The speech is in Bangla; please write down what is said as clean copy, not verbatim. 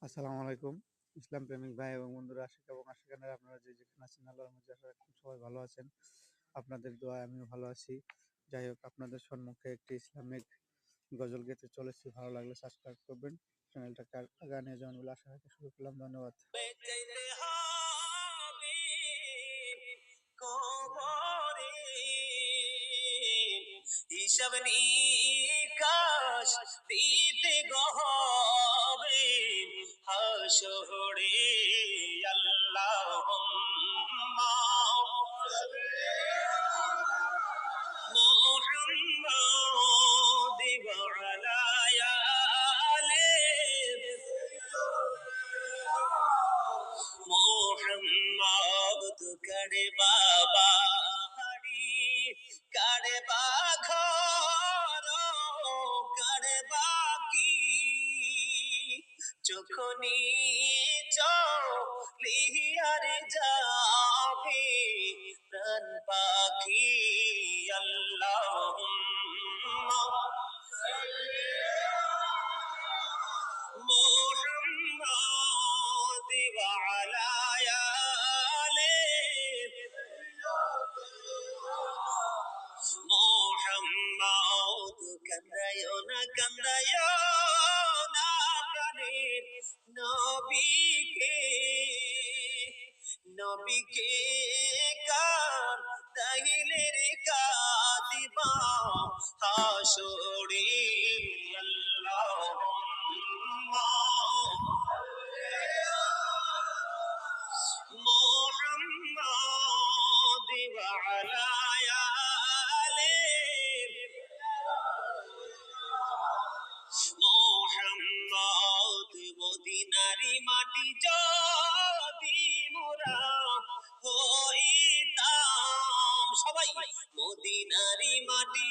আসসালামু আলাইকুম। ইসলাম প্রেমিক ভাই এবং বন্ধুরা, আশিক এবং আশিকানেরা আপনারা যে যেখানে আছেন আল্লাহর রহমতে আশা রাখছি সবাই ভালো আছেন। আপনাদের দোয়ায় আমিও ভালো আছি। যাই হোক, আপনাদের সম্মুখে একটি ইসলামিক গজল গেতে চলেছি। ভালো লাগলে সাবস্ক্রাইব করবেন। চ্যানেলটাকে আগায় নিয়ে যাবেন বলে আশা রাখি শুরু করলাম। ধন্যবাদ। হিসাব নিকাশ দিতে গহবে হাসরে আল্লাহুম্মা মুহাম্মাদ ওয়া আলা আলি মোহাম্মদ করে বাবা হারি করে বা ঘর করে বাকি যখনি চলিয়ার যাবে প্রাণ পাখি আল্লাহুম্মা মুহাম্মাদ ওয়া আলা আলি মোহাম্মদ কান্দায়ো না প্রাণের নবীকে নবীকে কান্দাইলে রে কাঁদিবা হাসরে আল্লাহুম্মা মুহাম্মাদ ওয়া আলা আলি মোহাম্মদ মদিনারি মাটি যদি মোরা হইতাম সবাই মদিনারি মাটি